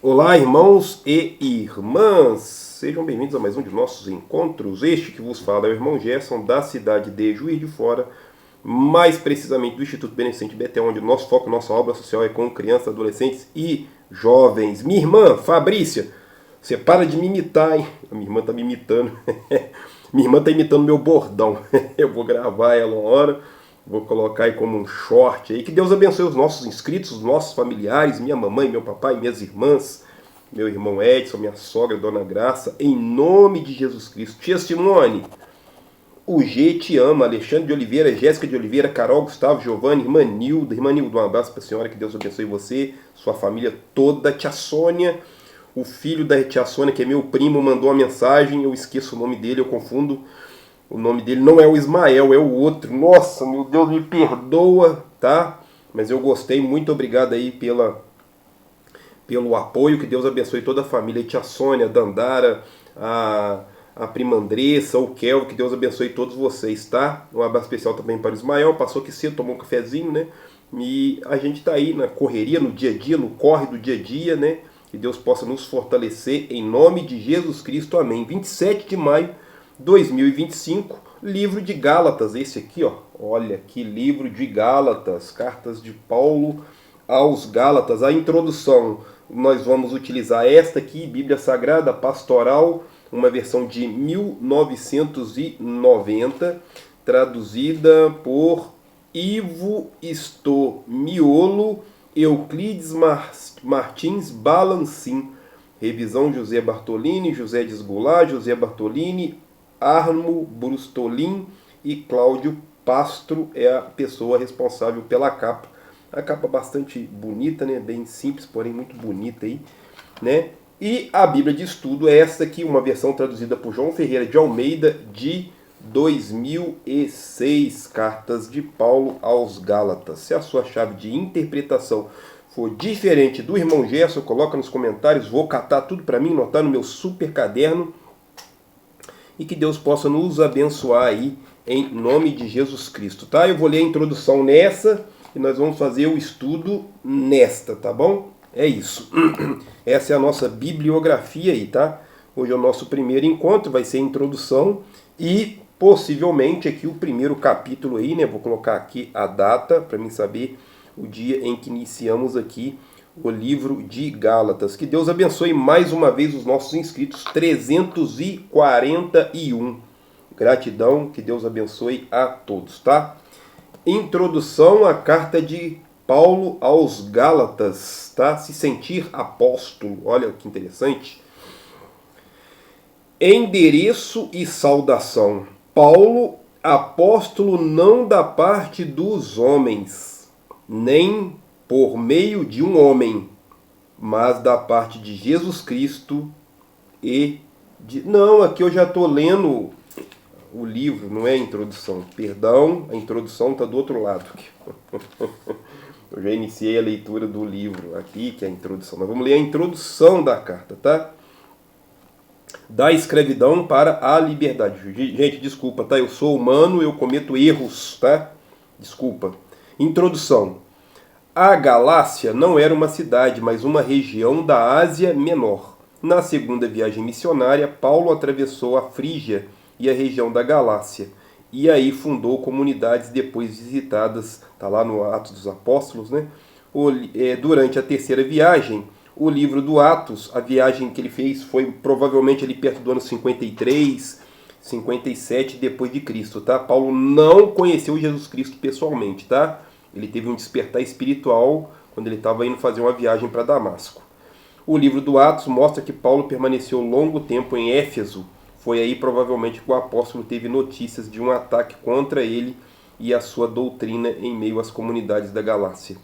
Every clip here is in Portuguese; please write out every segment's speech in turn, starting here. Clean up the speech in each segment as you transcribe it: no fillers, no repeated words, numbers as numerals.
Olá, irmãos e irmãs, sejam bem-vindos a mais um de nossos encontros. Este que vos fala é o irmão Gerson, da cidade de Juiz de Fora, mais precisamente do Instituto Beneficente Betel, onde o nosso foco, nossa obra social é com crianças, adolescentes e jovens. Minha irmã, Fabrícia, você para de me imitar, hein? A minha irmã tá me imitando. Minha irmã tá imitando meu bordão. Eu vou gravar ela uma hora. Vou colocar aí como um short aí. Que Deus abençoe os nossos inscritos, os nossos familiares, minha mamãe, meu papai, minhas irmãs, meu irmão Edson, minha sogra, Dona Graça, em nome de Jesus Cristo. Tia Simone, o G te ama, Alexandre de Oliveira, Jéssica de Oliveira, Carol, Gustavo, Giovanni, irmã Nilda, um abraço para a senhora, que Deus abençoe você, sua família toda. Tia Sônia, o filho da tia Sônia, que é meu primo, mandou uma mensagem, eu esqueço o nome dele, eu confundo. O nome dele não é o Ismael, é o outro. Nossa, meu Deus, me perdoa, tá? Mas eu gostei, muito obrigado aí pelo apoio, que Deus abençoe toda a família. A tia Sônia, a Dandara, a prima Andressa, o Kel, que Deus abençoe todos vocês, tá? Um abraço especial também para o Ismael, passou aqui cedo, tomou um cafezinho, né? E a gente tá aí na correria, no dia a dia, no corre do dia a dia, né? Que Deus possa nos fortalecer em nome de Jesus Cristo, amém. 27 de maio 2025, livro de Gálatas, esse aqui, ó, olha que livro de Gálatas, cartas de Paulo aos Gálatas. A introdução, nós vamos utilizar esta aqui, Bíblia Sagrada Pastoral, uma versão de 1990, traduzida por Ivo Stomiolo, Euclides Martins Balancin, revisão José Bartolini, José Desgoulart, José Bartolini, Armo Brustolin e Cláudio Pastro é a pessoa responsável pela capa. A capa bastante bonita, né? Bem simples, porém muito bonita aí, né? E a Bíblia de Estudo é essa aqui, uma versão traduzida por João Ferreira de Almeida de 2006, Cartas de Paulo aos Gálatas. Se a sua chave de interpretação for diferente do irmão Gerson, coloca nos comentários, vou catar tudo para mim, anotar no meu super caderno, e que Deus possa nos abençoar aí, em nome de Jesus Cristo, tá? Eu vou ler a introdução nessa, e nós vamos fazer o estudo nesta, tá bom? É isso. Essa é a nossa bibliografia aí, tá? Hoje é o nosso primeiro encontro, vai ser a introdução, e possivelmente aqui o primeiro capítulo aí, né? Vou colocar aqui a data, para mim saber o dia em que iniciamos aqui o livro de Gálatas. Que Deus abençoe mais uma vez os nossos inscritos, 341. Gratidão, que Deus abençoe a todos, tá? Introdução à carta de Paulo aos Gálatas, tá? Se sentir apóstolo, olha que interessante. Endereço e saudação. Paulo, apóstolo não da parte dos homens, nem por meio de um homem, mas da parte de Jesus Cristo e de... Não, aqui eu já estou lendo o livro, não é a introdução. Perdão, a introdução está do outro lado. Eu já iniciei a leitura do livro aqui, que é a introdução. Nós vamos ler a introdução da carta, tá? Da escravidão para a liberdade. Gente, desculpa, tá? Eu sou humano, eu cometo erros, tá? Desculpa. Introdução. A Galácia não era uma cidade, mas uma região da Ásia Menor. Na segunda viagem missionária, Paulo atravessou a Frígia e a região da Galácia, e aí fundou comunidades depois visitadas, está lá no Atos dos Apóstolos, né? Durante a terceira viagem, o livro do Atos, a viagem que ele fez foi provavelmente ali perto do ano 53, 57 depois de Cristo, tá? Paulo não conheceu Jesus Cristo pessoalmente, tá? Ele teve um despertar espiritual quando ele estava indo fazer uma viagem para Damasco. O livro do Atos mostra que Paulo permaneceu longo tempo em Éfeso. Foi aí provavelmente que o apóstolo teve notícias de um ataque contra ele e a sua doutrina em meio às comunidades da Galácia.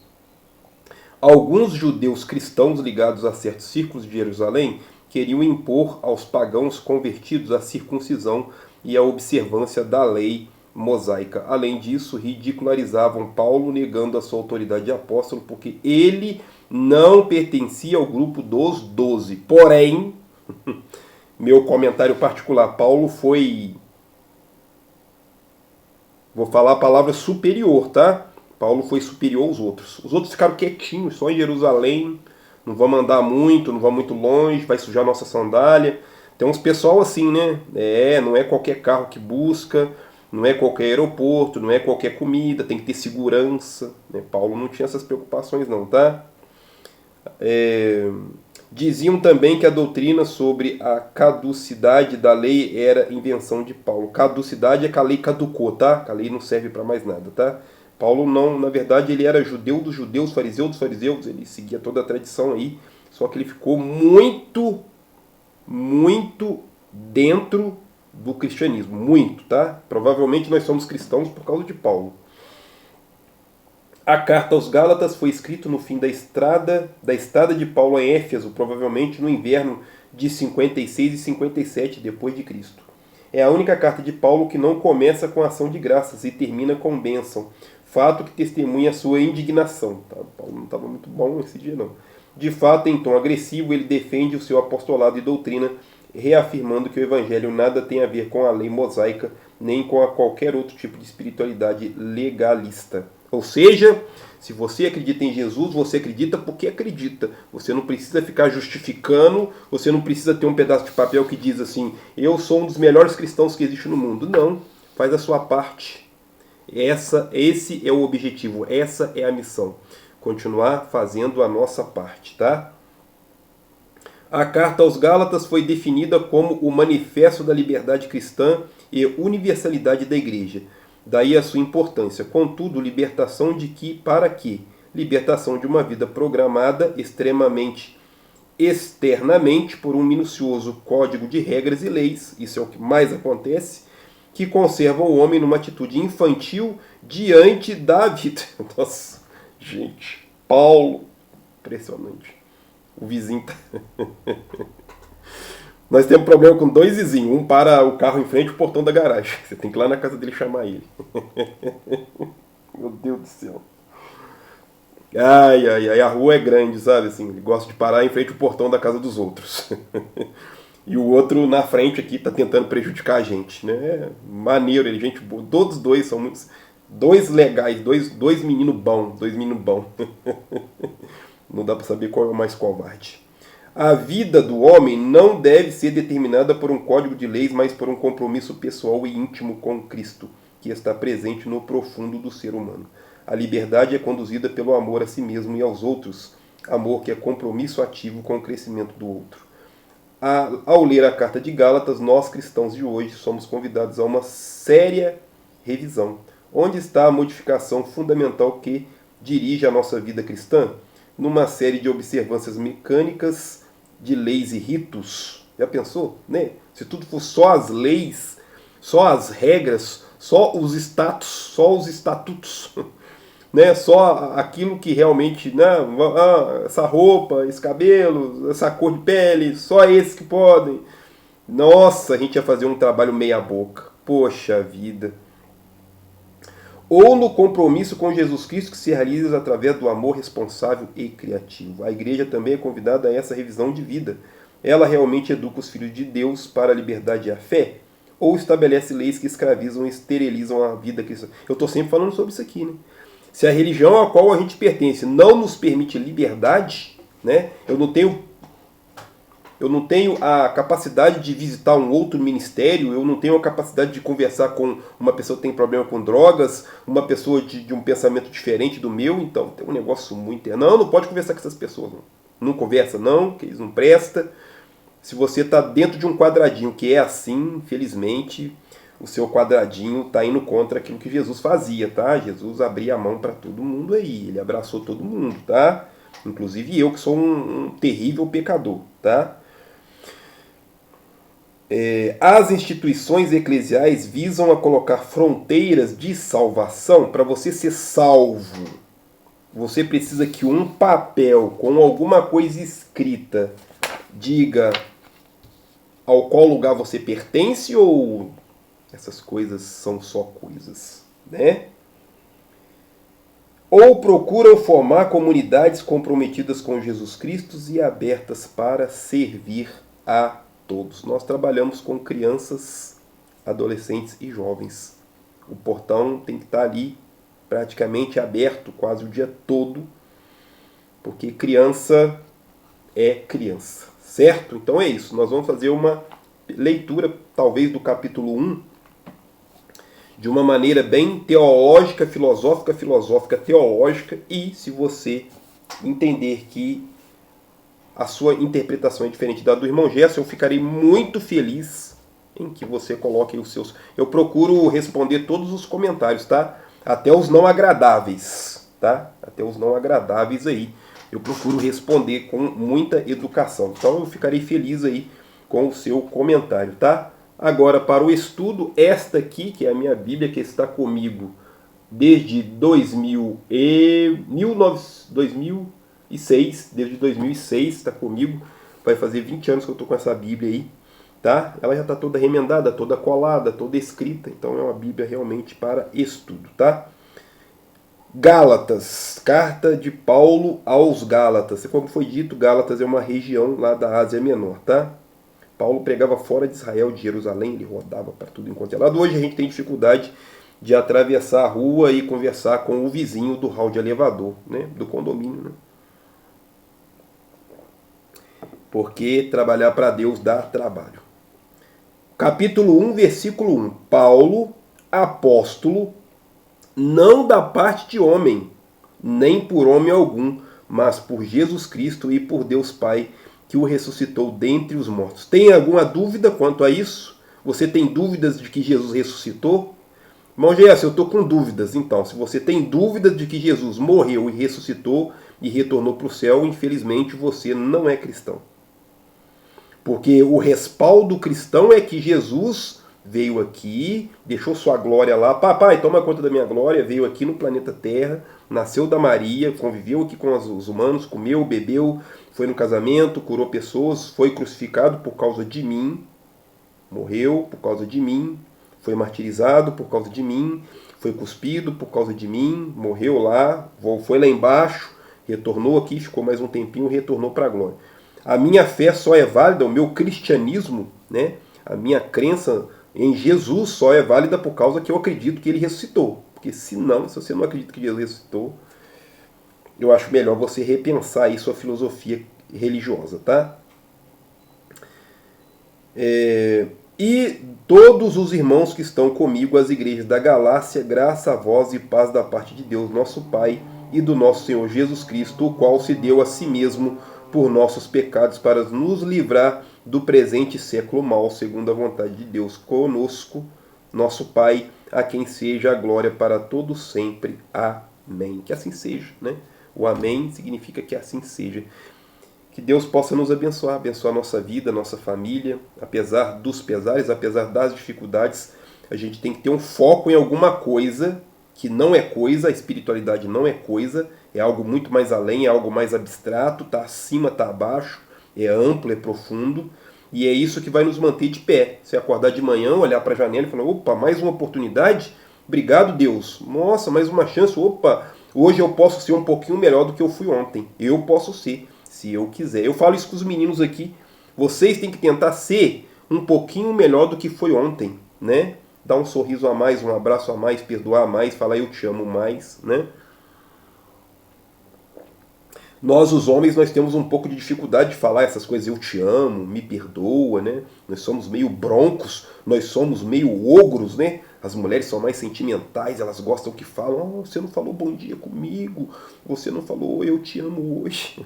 Alguns judeus cristãos ligados a certos círculos de Jerusalém queriam impor aos pagãos convertidos a circuncisão e a observância da lei mosaica. Além disso, ridicularizavam Paulo, negando a sua autoridade de apóstolo, porque ele não pertencia ao grupo dos 12. Porém, meu comentário particular, Paulo foi... Vou falar a palavra superior, tá? Paulo foi superior aos outros. Os outros ficaram quietinhos, só em Jerusalém, não vamos andar muito, não vamos muito longe, vai sujar nossa sandália. Tem uns pessoal assim, né? Não é qualquer carro que busca, não é qualquer aeroporto, não é qualquer comida, tem que ter segurança. Né? Paulo não tinha essas preocupações não, tá? Diziam também que a doutrina sobre a caducidade da lei era invenção de Paulo. Caducidade é que a lei caducou, tá? Que a lei não serve para mais nada, tá? Paulo não, na verdade, ele era judeu dos judeus, fariseu dos fariseus, ele seguia toda a tradição aí, só que ele ficou muito dentro do cristianismo, muito, tá? Provavelmente nós somos cristãos por causa de Paulo. A carta aos Gálatas foi escrita no fim da estada de Paulo em Éfeso, provavelmente no inverno de 56 e 57 depois de Cristo. É a única carta de Paulo que não começa com ação de graças e termina com bênção, fato que testemunha a sua indignação. Tá? Paulo não estava muito bom esse dia não. De fato, em tom agressivo, ele defende o seu apostolado e doutrina, reafirmando que o evangelho nada tem a ver com a lei mosaica, nem com qualquer outro tipo de espiritualidade legalista. Ou seja, se você acredita em Jesus, você acredita porque acredita. Você não precisa ficar justificando, você não precisa ter um pedaço de papel que diz assim, eu sou um dos melhores cristãos que existe no mundo. Não, faz a sua parte. Esse é o objetivo, essa é a missão. Continuar fazendo a nossa parte, tá? A carta aos Gálatas foi definida como o manifesto da liberdade cristã e universalidade da igreja. Daí a sua importância. Contudo, libertação de que para quê? Libertação de uma vida programada extremamente externamente por um minucioso código de regras e leis, isso é o que mais acontece, que conservam o homem numa atitude infantil diante da vida. Nossa, gente, Paulo, impressionante. O vizinho tá... Nós temos problema com dois vizinhos. Um para o carro em frente e o portão da garagem. Você tem que ir lá na casa dele chamar ele. Meu Deus do céu. Ai, ai, ai. A rua é grande, sabe? Assim, ele gosta de parar em frente ao portão da casa dos outros. E o outro na frente aqui tá tentando prejudicar a gente, né? Maneiro, ele, gente boa. Todos dois são muitos... Dois legais, dois meninos bons. Não dá para saber qual é o mais covarde. A vida do homem não deve ser determinada por um código de leis, mas por um compromisso pessoal e íntimo com Cristo, que está presente no profundo do ser humano. A liberdade é conduzida pelo amor a si mesmo e aos outros, amor que é compromisso ativo com o crescimento do outro. Ao ler a carta de Gálatas, nós cristãos de hoje somos convidados a uma séria revisão. Onde está a modificação fundamental que dirige a nossa vida cristã? Numa série de observâncias mecânicas de leis e ritos. Já pensou? Né? Se tudo for só as leis, só as regras, só os estatutos, né? Só aquilo que realmente, né? Essa roupa, esse cabelo, essa cor de pele, só esses que podem. Nossa, a gente ia fazer um trabalho meia boca. Poxa vida. Ou no compromisso com Jesus Cristo que se realiza através do amor responsável e criativo. A igreja também é convidada a essa revisão de vida. Ela realmente educa os filhos de Deus para a liberdade e a fé? Ou estabelece leis que escravizam e esterilizam a vida cristã? Eu estou sempre falando sobre isso aqui, né? Se a religião a qual a gente pertence não nos permite liberdade, né? Eu não tenho a capacidade de visitar um outro ministério, eu não tenho a capacidade de conversar com uma pessoa que tem problema com drogas, uma pessoa de um pensamento diferente do meu, então tem um negócio muito... Não pode conversar com essas pessoas. Não conversa não, que eles não prestam. Se você está dentro de um quadradinho que é assim, infelizmente, o seu quadradinho está indo contra aquilo que Jesus fazia, tá? Jesus abria a mão para todo mundo aí, ele abraçou todo mundo, tá? Inclusive eu que sou um terrível pecador, tá? As instituições eclesiais visam a colocar fronteiras de salvação. Para você ser salvo, você precisa que um papel com alguma coisa escrita diga ao qual lugar você pertence, ou essas coisas são só coisas, né? Ou procuram formar comunidades comprometidas com Jesus Cristo e abertas para servir a todos. Nós trabalhamos com crianças, adolescentes e jovens. O portão tem que estar ali praticamente aberto quase o dia todo, porque criança é criança. Certo? Então é isso. Nós vamos fazer uma leitura, talvez, do capítulo 1, de uma maneira bem teológica, filosófica, teológica, e se você entender que a sua interpretação é diferente da do irmão Gerson, eu ficarei muito feliz em que você coloque os seus... Eu procuro responder todos os comentários, tá? Até os não agradáveis, tá? Até os não agradáveis aí. Eu procuro responder com muita educação. Então eu ficarei feliz aí com o seu comentário, tá? Agora, para o estudo, esta aqui, que é a minha Bíblia, que está comigo desde 2006, desde 2006 está comigo, vai fazer 20 anos que eu estou com essa Bíblia aí, tá? Ela já está toda remendada, toda colada, toda escrita, então é uma Bíblia realmente para estudo, tá? Gálatas, carta de Paulo aos Gálatas. Como foi dito, Gálatas é uma região lá da Ásia Menor, tá? Paulo pregava fora de Israel, de Jerusalém, ele rodava para tudo enquanto é lado. Hoje a gente tem dificuldade de atravessar a rua e conversar com o vizinho do hall de elevador, né? Do condomínio, né? Porque trabalhar para Deus dá trabalho. Capítulo 1, versículo 1. Paulo, apóstolo, não da parte de homem, nem por homem algum, mas por Jesus Cristo e por Deus Pai, que o ressuscitou dentre os mortos. Tem alguma dúvida quanto a isso? Você tem dúvidas de que Jesus ressuscitou? Irmão Gerson, eu estou com dúvidas. Então, se você tem dúvidas de que Jesus morreu e ressuscitou e retornou para o céu, infelizmente você não é cristão. Porque o respaldo cristão é que Jesus veio aqui, deixou sua glória lá. Papai, toma conta da minha glória. Veio aqui no planeta Terra, nasceu da Maria, conviveu aqui com os humanos, comeu, bebeu, foi no casamento, curou pessoas, foi crucificado por causa de mim, morreu por causa de mim, foi martirizado por causa de mim, foi cuspido por causa de mim, morreu lá, foi lá embaixo, retornou aqui, ficou mais um tempinho, retornou para a glória. A minha fé só é válida, o meu cristianismo, né? A minha crença em Jesus só é válida por causa que eu acredito que ele ressuscitou. Porque se você não acredita que Jesus ressuscitou, eu acho melhor você repensar aí sua filosofia religiosa, tá? E todos os irmãos que estão comigo, as igrejas da Galácia, graça a vós e paz da parte de Deus, nosso Pai, e do nosso Senhor Jesus Cristo, o qual se deu a si mesmo por nossos pecados, para nos livrar do presente século mau, segundo a vontade de Deus, conosco, nosso Pai, a quem seja a glória para todos sempre. Amém. Que assim seja, né? O amém significa que assim seja. Que Deus possa nos abençoar, abençoar a nossa vida, a nossa família, apesar dos pesares, apesar das dificuldades, a gente tem que ter um foco em alguma coisa que não é coisa, a espiritualidade não é coisa, é algo muito mais além, é algo mais abstrato, está acima, está abaixo, é amplo, é profundo, e é isso que vai nos manter de pé. Você acordar de manhã, olhar para a janela e falar, opa, mais uma oportunidade? Obrigado, Deus. Nossa, mais uma chance. Opa, hoje eu posso ser um pouquinho melhor do que eu fui ontem. Eu posso ser, se eu quiser. Eu falo isso com os meninos aqui. Vocês têm que tentar ser um pouquinho melhor do que foi ontem, né? Dar um sorriso a mais, um abraço a mais, perdoar mais, falar eu te amo mais, né? Nós, os homens, nós temos um pouco de dificuldade de falar essas coisas, eu te amo, me perdoa, né? Nós somos meio broncos, nós somos meio ogros, né? As mulheres são mais sentimentais, elas gostam que falam, oh, você não falou bom dia comigo, você não falou eu te amo hoje.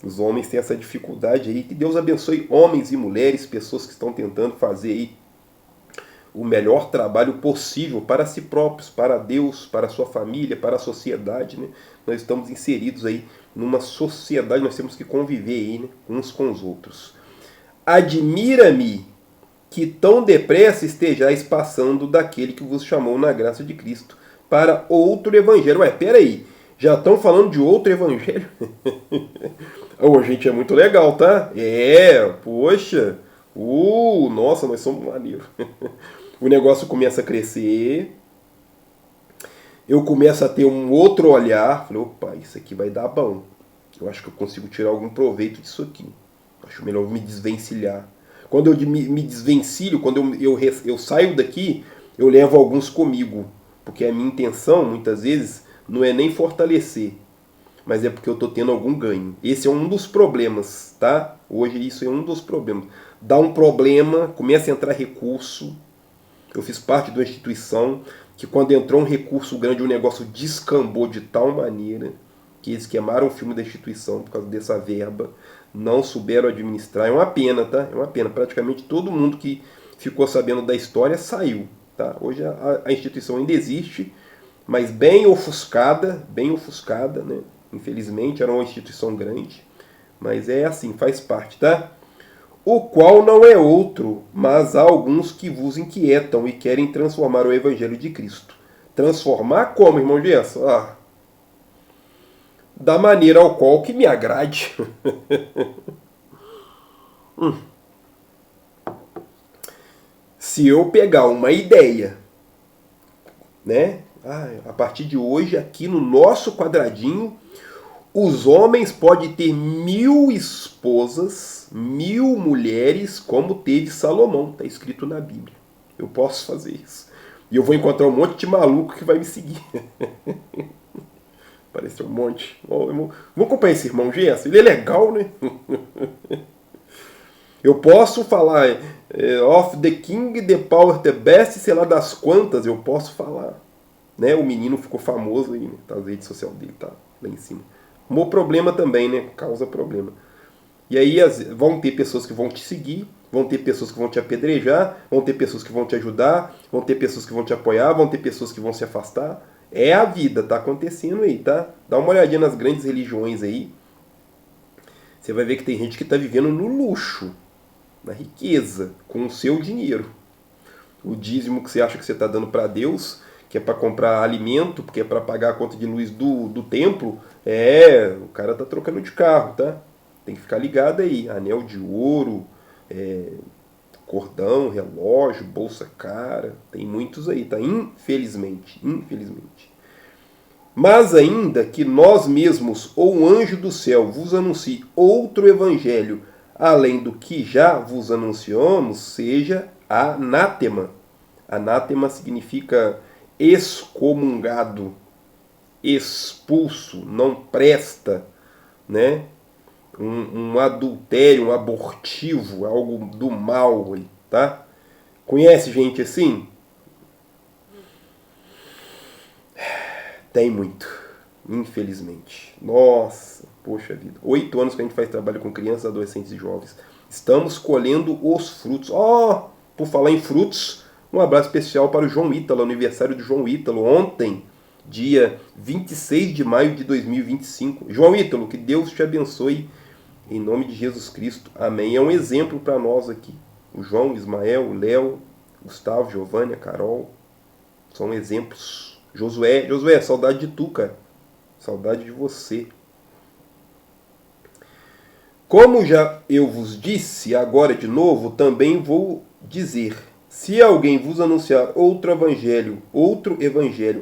Os homens têm essa dificuldade aí. Que Deus abençoe homens e mulheres, pessoas que estão tentando fazer aí o melhor trabalho possível para si próprios, para Deus, para a sua família, para a sociedade, né? Nós estamos inseridos aí numa sociedade, nós temos que conviver aí, né, uns com os outros. Admira-me que tão depressa estejais passando daquele que vos chamou na graça de Cristo para outro evangelho. Ué, peraí, já estão falando de outro evangelho? Oh, gente, é muito legal, tá? Poxa, nossa, nós somos maneiros. O negócio começa a crescer, eu começo a ter um outro olhar, falei, opa, isso aqui vai dar bom. Eu acho que eu consigo tirar algum proveito disso aqui. Acho melhor me desvencilhar. Quando eu me desvencilho, quando eu saio daqui, eu levo alguns comigo. Porque a minha intenção, muitas vezes, não é nem fortalecer. mas é porque eu estou tendo algum ganho. Esse é um dos problemas, tá? Hoje isso é um dos problemas. Dá um problema, começa a entrar recurso. Eu fiz parte de uma instituição que quando entrou um recurso grande, o negócio descambou de tal maneira que eles queimaram o filme da instituição por causa dessa verba, não souberam administrar. É uma pena, tá? É uma pena. Praticamente todo mundo que ficou sabendo da história saiu. Tá? Hoje a instituição ainda existe, mas bem ofuscada, né? Infelizmente, era uma instituição grande, mas é assim, faz parte, tá? O qual não é outro, mas há alguns que vos inquietam e querem transformar o Evangelho de Cristo. Transformar como, irmão Gerson? Da maneira ao qual que me agrade. Se eu pegar uma ideia, né? A partir de hoje, aqui no nosso quadradinho, os homens podem ter 1000 esposas, 1000 mulheres, como teve Salomão, está escrito na Bíblia. Eu posso fazer isso. E eu vou encontrar um monte de maluco que vai me seguir. Parece um monte. Vamos acompanhar esse irmão Gerson, ele é legal, né? Eu posso falar of the king, the power, the best, sei lá das quantas, eu posso falar. Né? O menino ficou famoso aí, né? Tá, as redes sociais dele tá lá em cima. O problema também, né? Causa problema. E aí vão ter pessoas que vão te seguir, vão ter pessoas que vão te apedrejar, vão ter pessoas que vão te ajudar, vão ter pessoas que vão te apoiar, vão ter pessoas que vão se afastar. É a vida, tá acontecendo aí, tá? Dá uma olhadinha nas grandes religiões aí. Você vai ver que tem gente que está vivendo no luxo, na riqueza, com o seu dinheiro. O dízimo que você acha que você está dando para Deus, que é para comprar alimento, porque é para pagar a conta de luz do templo, o cara está trocando de carro, tá? Tem que ficar ligado aí. Anel de ouro, cordão, relógio, bolsa cara. Tem muitos aí, tá? Infelizmente. Mas ainda que nós mesmos ou um anjo do céu vos anuncie outro evangelho, além do que já vos anunciamos, seja anátema. Anátema significa excomungado, expulso, não presta, né? Um adultério, um abortivo, algo do mal, tá? Conhece gente assim? Tem muito, infelizmente. Nossa, poxa vida. 8 anos que a gente faz trabalho com crianças, adolescentes e jovens. Estamos colhendo os frutos. Por falar em frutos, um abraço especial para o João Ítalo, aniversário do João Ítalo, ontem, dia 26 de maio de 2025. João Ítalo, que Deus te abençoe, em nome de Jesus Cristo. Amém. É um exemplo para nós aqui. O João, Ismael, o Léo, Gustavo, Giovânia, Carol, são exemplos. Josué, saudade de tu, cara. Saudade de você. Como já eu vos disse, agora de novo, também vou dizer. Se alguém vos anunciar outro evangelho,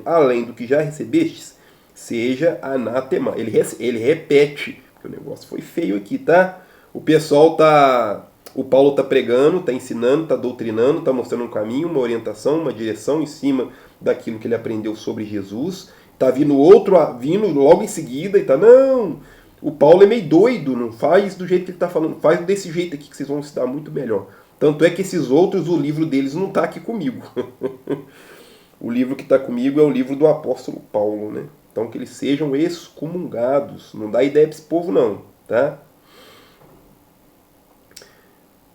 além do que já recebestes, seja anátema. Ele repete, porque o negócio foi feio aqui, tá? O Paulo tá pregando, tá ensinando, tá doutrinando, tá mostrando um caminho, uma orientação, uma direção em cima daquilo que ele aprendeu sobre Jesus. Tá vindo outro, vindo logo em seguida e tá, não, o Paulo é meio doido, não faz do jeito que ele tá falando, faz desse jeito aqui que vocês vão se dar muito melhor. Tanto é que esses outros, o livro deles não tá aqui comigo. O livro que tá comigo é o livro do apóstolo Paulo, né? Então que eles sejam excomungados. Não dá ideia pra esse povo não, tá?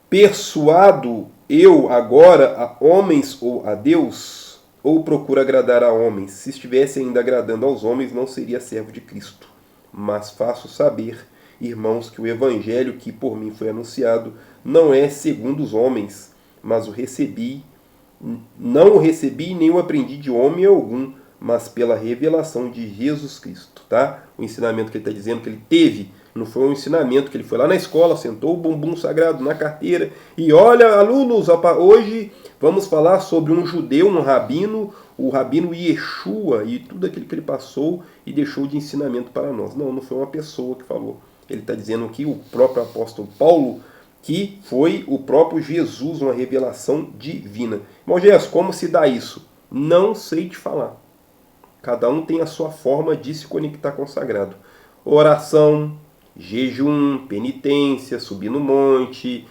Persuado eu agora a homens ou a Deus, ou procuro agradar a homens? Se estivesse ainda agradando aos homens, não seria servo de Cristo. Mas faço saber, irmãos, que o evangelho que por mim foi anunciado não é segundo os homens, mas não o recebi nem o aprendi de homem algum, mas pela revelação de Jesus Cristo, tá? O ensinamento que ele está dizendo que ele teve não foi um ensinamento que ele foi lá na escola, sentou o bumbum sagrado na carteira e olha, alunos, hoje vamos falar sobre um judeu, um rabino, o rabino Yeshua e tudo aquilo que ele passou e deixou de ensinamento para nós. Não foi uma pessoa que falou. Ele está dizendo aqui, o próprio apóstolo Paulo, que foi o próprio Jesus, uma revelação divina. Irmão Gerson, como se dá isso? Não sei te falar. Cada um tem a sua forma de se conectar com o sagrado. Oração, jejum, penitência, subir no monte,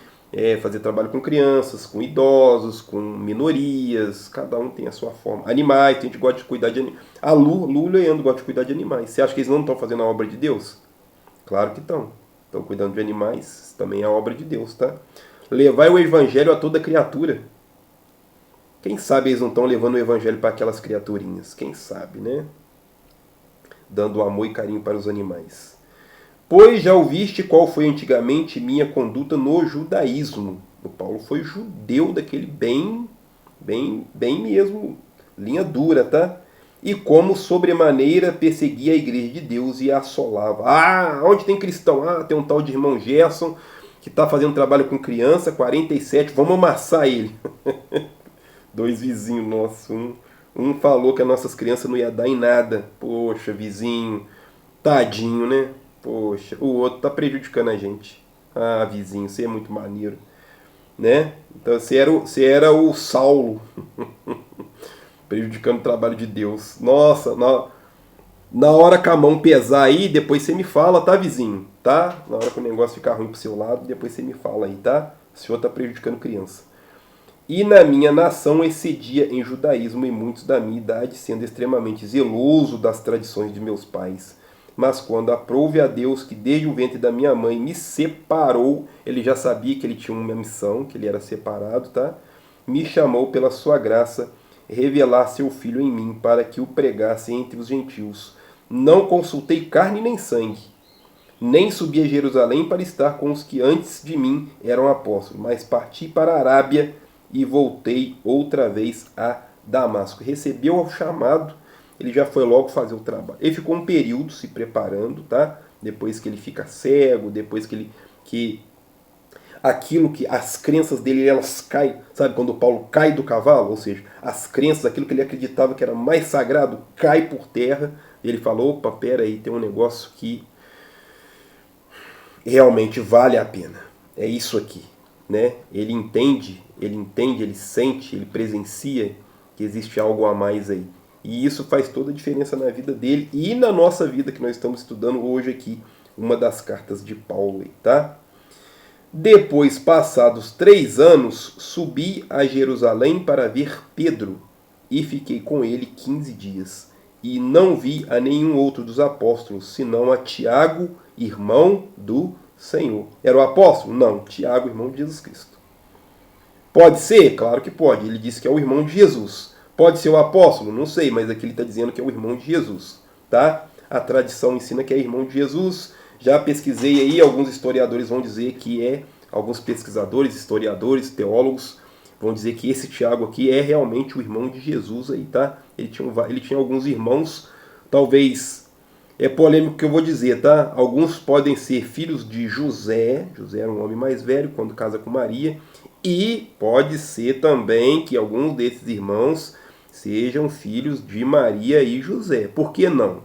fazer trabalho com crianças, com idosos, com minorias, cada um tem a sua forma. Animais, tem gente que gosta de cuidar de animais. A Lu e o Leandro gostam de cuidar de animais. Você acha que eles não estão fazendo a obra de Deus? Claro que estão. Estão cuidando de animais, também é a obra de Deus, tá? Levar o evangelho a toda criatura. Quem sabe eles não estão levando o evangelho para aquelas criaturinhas? Quem sabe, né? Dando amor e carinho para os animais. Pois já ouviste qual foi antigamente minha conduta no judaísmo. O Paulo foi judeu daquele bem mesmo, linha dura, tá? E como sobremaneira perseguia a igreja de Deus e a assolava. Ah, onde tem cristão? Ah, tem um tal de irmão Gerson que está fazendo trabalho com criança, 47, vamos amassar ele. Dois vizinhos nossos, um falou que as nossas crianças não ia dar em nada. Poxa, vizinho, tadinho, né? Poxa, o outro tá prejudicando a gente. Ah, vizinho, você é muito maneiro, né? Então você era o Saulo, prejudicando o trabalho de Deus. Nossa, na hora que a mão pesar aí, depois você me fala, tá, vizinho? Tá? Na hora que o negócio ficar ruim pro seu lado, depois você me fala aí, tá? O senhor tá prejudicando criança. E na minha nação excedia em judaísmo em muitos da minha idade, sendo extremamente zeloso das tradições de meus pais. Mas quando aprouve a Deus que desde o ventre da minha mãe me separou, ele já sabia que ele tinha uma missão, que ele era separado, tá? Me chamou pela sua graça, revelar seu filho em mim, para que o pregasse entre os gentios. Não consultei carne nem sangue, nem subi a Jerusalém para estar com os que antes de mim eram apóstolos, mas parti para a Arábia e voltei outra vez a Damasco. Recebeu o chamado, ele já foi logo fazer o trabalho. Ele ficou um período se preparando, tá? Depois que ele fica cego, depois que aquilo que as crenças dele elas caem, sabe quando Paulo cai do cavalo, ou seja, as crenças, aquilo que ele acreditava que era mais sagrado, cai por terra. E ele falou: opa, pera aí, tem um negócio que realmente vale a pena. É isso aqui, né? Ele entende, ele sente, ele presencia que existe algo a mais aí. E isso faz toda a diferença na vida dele e na nossa vida que nós estamos estudando hoje aqui, uma das cartas de Paulo aí, tá? Depois, passados 3 anos, subi a Jerusalém para ver Pedro e fiquei com ele 15 dias. E não vi a nenhum outro dos apóstolos, senão a Tiago, irmão do Senhor. Era o apóstolo? Não, Tiago, irmão de Jesus Cristo. Pode ser? Claro que pode. Ele disse que é o irmão de Jesus. Pode ser o apóstolo? Não sei, mas aqui ele está dizendo que é o irmão de Jesus. Tá? A tradição ensina que é irmão de Jesus. Já pesquisei aí, alguns historiadores vão dizer que é, alguns pesquisadores, historiadores, teólogos, vão dizer que esse Tiago aqui é realmente o irmão de Jesus aí, tá? Ele tinha alguns irmãos, talvez, é polêmico o que eu vou dizer, tá? Alguns podem ser filhos de José, José era um homem mais velho quando casa com Maria, e pode ser também que alguns desses irmãos sejam filhos de Maria e José. Por que não?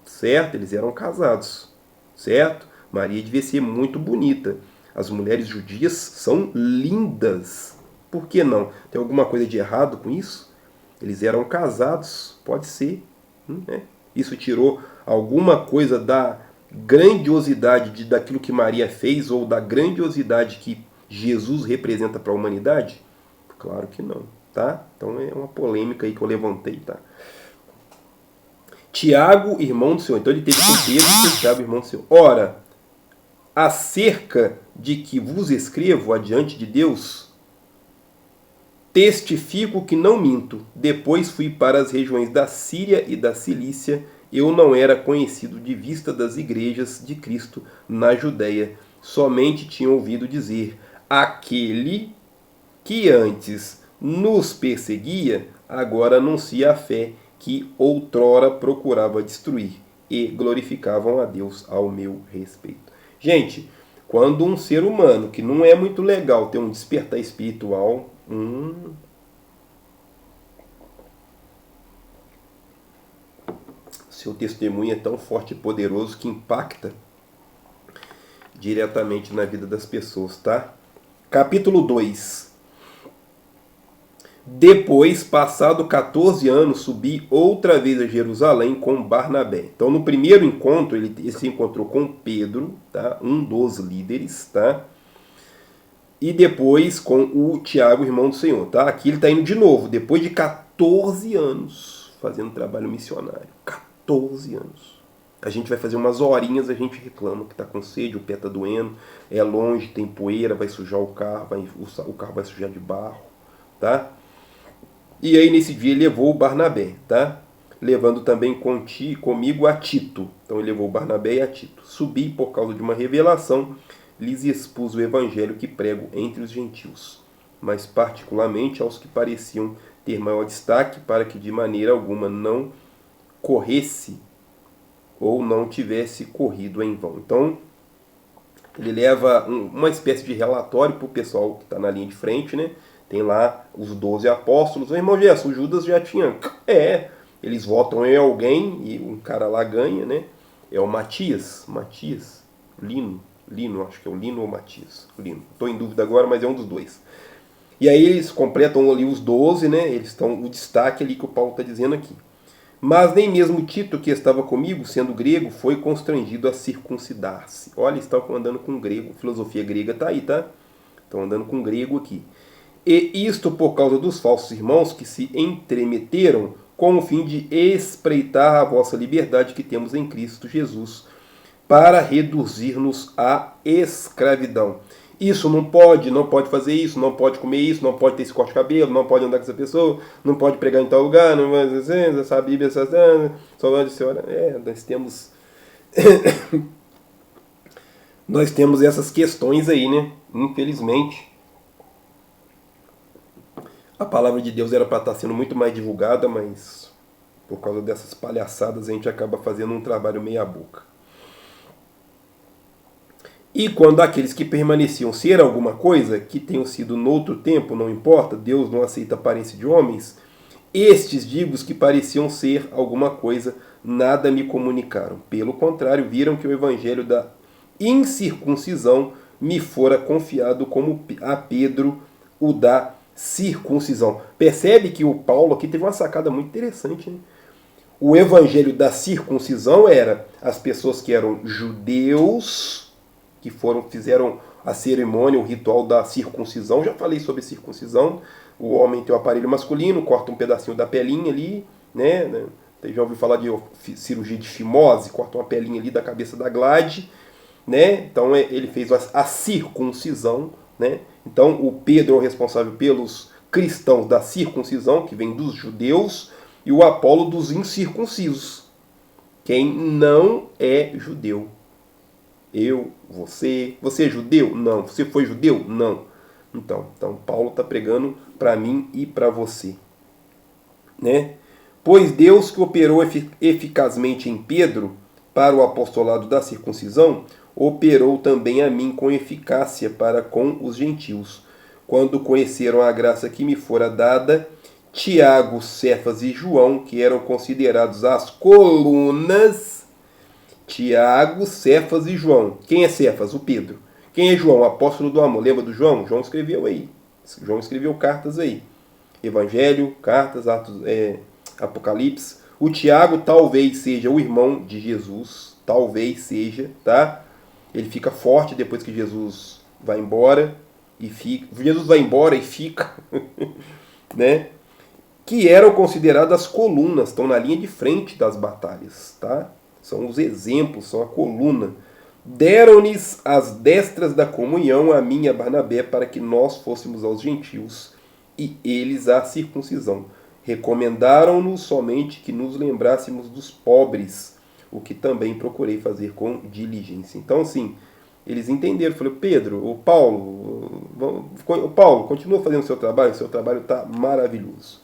Certo? Eles eram casados, certo? Maria devia ser muito bonita. As mulheres judias são lindas. Por que não? Tem alguma coisa de errado com isso? Eles eram casados, pode ser. Né? Isso tirou alguma coisa da grandiosidade daquilo que Maria fez ou da grandiosidade que Jesus representa para a humanidade? Claro que não, tá? Então é uma polêmica aí que eu levantei, tá? Tiago, irmão do Senhor. Então ele teve com Pedro e Tiago, irmão do Senhor. Ora, acerca de que vos escrevo adiante de Deus, testifico que não minto. Depois fui para as regiões da Síria e da Cilícia. Eu não era conhecido de vista das igrejas de Cristo na Judéia. Somente tinha ouvido dizer: aquele que antes nos perseguia, agora anuncia a fé que outrora procurava destruir, e glorificavam a Deus ao meu respeito. Gente, quando um ser humano, que não é muito legal ter um despertar espiritual, seu testemunho é tão forte e poderoso que impacta diretamente na vida das pessoas, tá? Capítulo 2. Depois, passado 14 anos, subi outra vez a Jerusalém com Barnabé. Então, no primeiro encontro, ele se encontrou com Pedro, tá? Um dos líderes, tá? E depois com o Tiago, irmão do Senhor, tá? Aqui ele está indo de novo, depois de 14 anos, fazendo trabalho missionário. 14 anos. A gente vai fazer umas horinhas, a gente reclama que está com sede, o pé está doendo, é longe, tem poeira, vai sujar o carro, o carro vai sujar de barro, tá? E aí nesse dia ele levou o Barnabé, tá? Levando também comigo a Tito. Então ele levou o Barnabé e a Tito. Subi por causa de uma revelação, lhes expus o evangelho que prego entre os gentios, mas particularmente aos que pareciam ter maior destaque, para que de maneira alguma não corresse ou não tivesse corrido em vão. Então ele leva uma espécie de relatório para o pessoal que está na linha de frente, né? Tem lá os 12 apóstolos. O irmão Gerson, o Judas já tinha. Eles votam em alguém e um cara lá ganha, né? É o Matias. Lino, acho que é o Lino ou Matias. Lino. Estou em dúvida agora, mas é um dos dois. E aí eles completam ali os 12, né? Eles estão o destaque ali que o Paulo está dizendo aqui. Mas nem mesmo Tito, que estava comigo, sendo grego, foi constrangido a circuncidar-se. Olha, estão andando com grego. Filosofia grega está aí, tá? Estão andando com grego aqui. E isto por causa dos falsos irmãos que se entremeteram com o fim de espreitar a vossa liberdade que temos em Cristo Jesus, para reduzir-nos à escravidão. Isso não pode fazer isso, não pode comer isso, não pode ter esse corte de cabelo, não pode andar com essa pessoa, não pode pregar em tal lugar, não vai dizer, essa Bíblia, só vai dizer, nós temos essas questões aí, né? Infelizmente. A palavra de Deus era para estar sendo muito mais divulgada, mas por causa dessas palhaçadas a gente acaba fazendo um trabalho meia boca. E quando aqueles que permaneciam ser alguma coisa, que tenham sido noutro tempo, não importa, Deus não aceita aparência de homens, estes digos que pareciam ser alguma coisa, nada me comunicaram. Pelo contrário, viram que o evangelho da incircuncisão me fora confiado como a Pedro o da circuncisão. Percebe que o Paulo aqui teve uma sacada muito interessante, né? O evangelho da circuncisão era as pessoas que eram judeus, que fizeram a cerimônia, o ritual da circuncisão. Já falei sobre circuncisão. O homem tem o aparelho masculino, corta um pedacinho da pelinha ali, né? Já ouviu falar de cirurgia de fimose, corta uma pelinha ali da cabeça da glade, né? Então ele fez a circuncisão, né? Então o Pedro é o responsável pelos cristãos da circuncisão, que vem dos judeus, e o Apolo dos incircuncisos, quem não é judeu. Você é judeu? Não. Você foi judeu? Não. Então Paulo está pregando para mim e para você, né? Pois Deus que operou eficazmente em Pedro para o apostolado da circuncisão, operou também a mim com eficácia para com os gentios, quando conheceram a graça que me fora dada, Tiago, Cefas e João, que eram considerados as colunas. Tiago, Cefas e João. Quem é Cefas? O Pedro. Quem é João? O apóstolo do amor. Lembra do João? João escreveu aí. João escreveu cartas aí. Evangelho, cartas, Atos, Apocalipse. O Tiago talvez seja o irmão de Jesus. Talvez seja, tá? Ele fica forte depois que Jesus vai embora. Jesus vai embora e fica, né? Que eram consideradas as colunas, estão na linha de frente das batalhas, tá? São os exemplos, são a coluna. Deram-lhes as destras da comunhão a mim e a Barnabé para que nós fôssemos aos gentios e eles à circuncisão. Recomendaram-nos somente que nos lembrássemos dos pobres, o que também procurei fazer com diligência. Então, assim, eles entenderam. Falei, Pedro, Paulo, continua fazendo o seu trabalho está maravilhoso.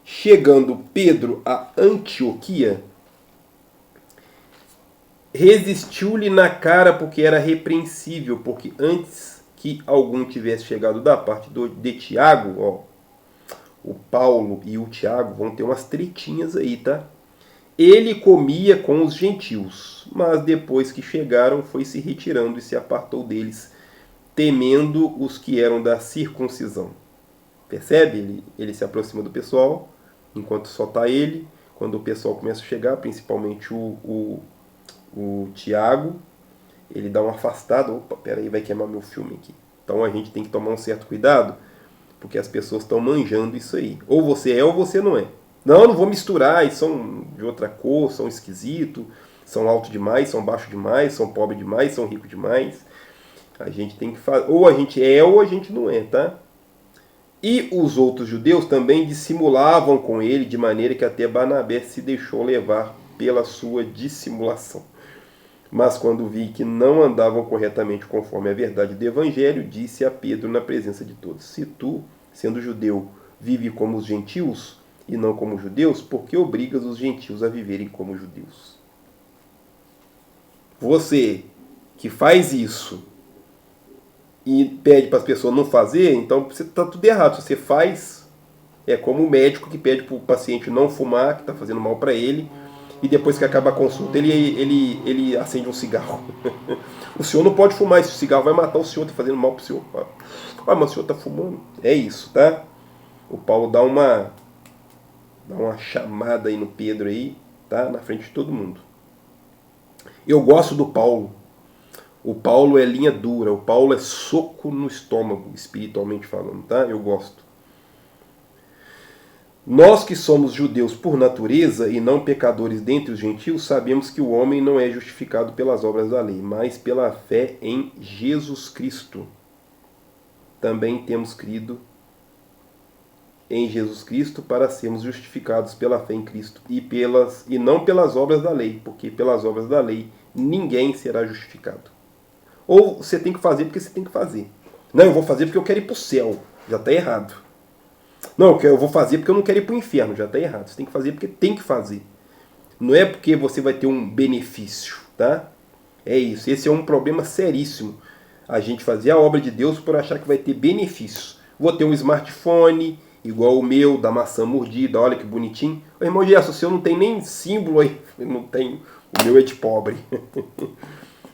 Chegando Pedro a Antioquia, resistiu-lhe na cara porque era repreensível, porque antes que algum tivesse chegado da parte de Tiago, o Paulo e o Tiago vão ter umas tretinhas aí, tá? Ele comia com os gentios, mas depois que chegaram foi se retirando e se apartou deles, temendo os que eram da circuncisão. Percebe? Ele se aproxima do pessoal, enquanto só está ele. Quando o pessoal começa a chegar, principalmente o Tiago, ele dá uma afastada. Opa, peraí, vai queimar meu filme aqui. Então a gente tem que tomar um certo cuidado, porque as pessoas estão manjando isso aí. Ou você é ou você não é. Não vou misturar, e são de outra cor, são esquisitos, são alto demais, são baixo demais, são pobre demais, são rico demais. A gente tem que fazer, ou a gente é ou a gente não é, tá? E os outros judeus também dissimulavam com ele, de maneira que até Barnabé se deixou levar pela sua dissimulação. Mas quando vi que não andavam corretamente conforme a verdade do Evangelho, disse a Pedro na presença de todos: se tu, sendo judeu, vive como os gentios e não como judeus, por que obrigas os gentios a viverem como judeus? Você que faz isso e pede para as pessoas não fazer, então você está tudo errado. Se você faz, é como o médico que pede para o paciente não fumar, que está fazendo mal para ele, e depois que acaba a consulta ele acende um cigarro. O senhor não pode fumar, esse cigarro vai matar o senhor, está fazendo mal para o senhor. Ah, mas o senhor está fumando. É isso, tá? O Paulo dá uma chamada aí no Pedro aí, tá? Na frente de todo mundo. Eu gosto do Paulo. O Paulo é linha dura, o Paulo é soco no estômago, espiritualmente falando, tá? Eu gosto. Nós que somos judeus por natureza e não pecadores dentre os gentios, sabemos que o homem não é justificado pelas obras da lei, mas pela fé em Jesus Cristo. Também temos crido em Jesus Cristo para sermos justificados pela fé em Cristo e não pelas obras da lei, porque pelas obras da lei ninguém será justificado. Ou você tem que fazer porque você tem que fazer. Não, eu vou fazer porque eu quero ir para o céu. Já está errado. Não, eu vou fazer porque eu não quero ir para o inferno. Já está errado. Você tem que fazer porque tem que fazer. Não é porque você vai ter um benefício, tá? É isso. Esse é um problema seríssimo. A gente fazer a obra de Deus por achar que vai ter benefícios. Vou ter um smartphone igual o meu, da maçã mordida. Olha que bonitinho. Ô, irmão Gerson, o seu não tem nem símbolo aí. Não tem. O meu é de pobre.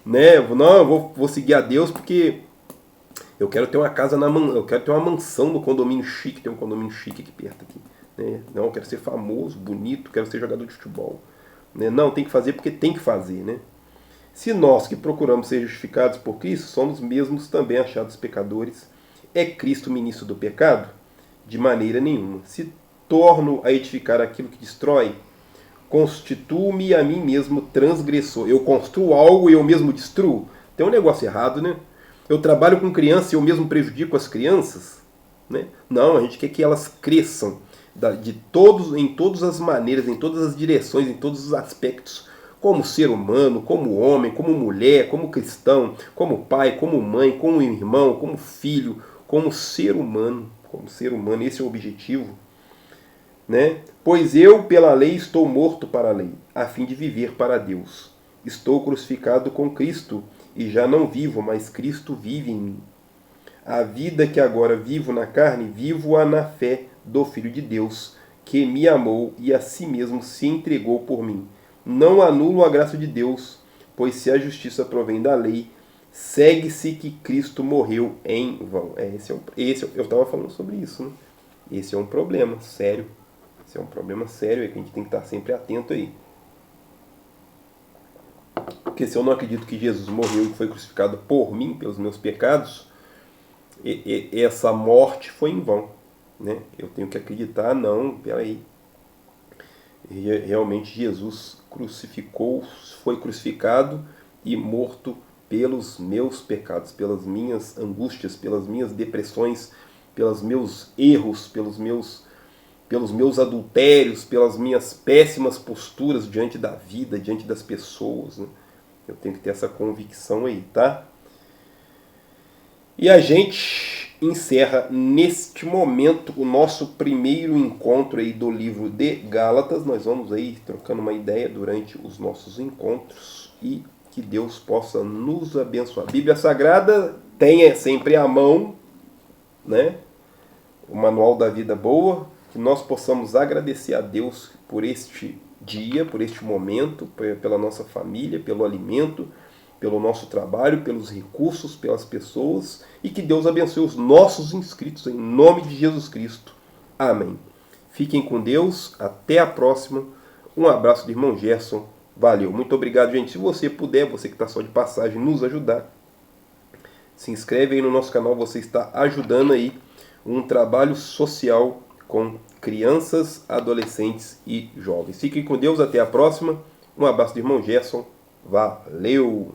Né? Não, eu vou seguir a Deus porque eu quero ter uma casa eu quero ter uma mansão no condomínio chique, tem um condomínio chique aqui perto aqui, né? Não, eu quero ser famoso, bonito, quero ser jogador de futebol, né? Não, tem que fazer porque tem que fazer, né? Se nós que procuramos ser justificados por Cristo, somos mesmos também achados pecadores, é Cristo ministro do pecado? De maneira nenhuma. Se torno a edificar aquilo que destrói, constituo-me a mim mesmo transgressor. Eu construo algo e eu mesmo destruo. Tem um negócio errado, né? Eu trabalho com crianças e eu mesmo prejudico as crianças, né? Não, a gente quer que elas cresçam em todas as maneiras, em todas as direções, em todos os aspectos, como ser humano, como homem, como mulher, como cristão, como pai, como mãe, como irmão, como filho, como ser humano. Como ser humano, esse é o objetivo. Né? Pois eu, pela lei, estou morto para a lei, a fim de viver para Deus. Estou crucificado com Cristo, e já não vivo, mas Cristo vive em mim. A vida que agora vivo na carne, vivo-a na fé do Filho de Deus, que me amou e a si mesmo se entregou por mim. Não anulo a graça de Deus, pois se a justiça provém da lei, segue-se que Cristo morreu em vão. Eu estava falando sobre isso, né? Esse é um problema sério. Esse é um problema sério que a gente tem que estar sempre atento aí. Porque se eu não acredito que Jesus morreu e foi crucificado por mim, pelos meus pecados, essa morte foi em vão, né? Eu tenho que acreditar, não, peraí. Realmente Jesus foi crucificado e morto pelos meus pecados, pelas minhas angústias, pelas minhas depressões, pelos meus erros, pelos meus adultérios, pelas minhas péssimas posturas diante da vida, diante das pessoas, né? Eu tenho que ter essa convicção aí, tá? E a gente encerra neste momento o nosso primeiro encontro aí do livro de Gálatas. Nós vamos aí trocando uma ideia durante os nossos encontros e que Deus possa nos abençoar. A Bíblia Sagrada tenha sempre à mão, né? O Manual da Vida Boa, que nós possamos agradecer a Deus por este dia, por este momento, pela nossa família, pelo alimento, pelo nosso trabalho, pelos recursos, pelas pessoas, e que Deus abençoe os nossos inscritos, em nome de Jesus Cristo. Amém. Fiquem com Deus, até a próxima. Um abraço do irmão Gerson. Valeu, muito obrigado, gente. Se você puder, você que está só de passagem, nos ajudar, se inscreve aí no nosso canal, você está ajudando aí um trabalho social com crianças, adolescentes e jovens. Fiquem com Deus, até a próxima. Um abraço do irmão Gerson. Valeu!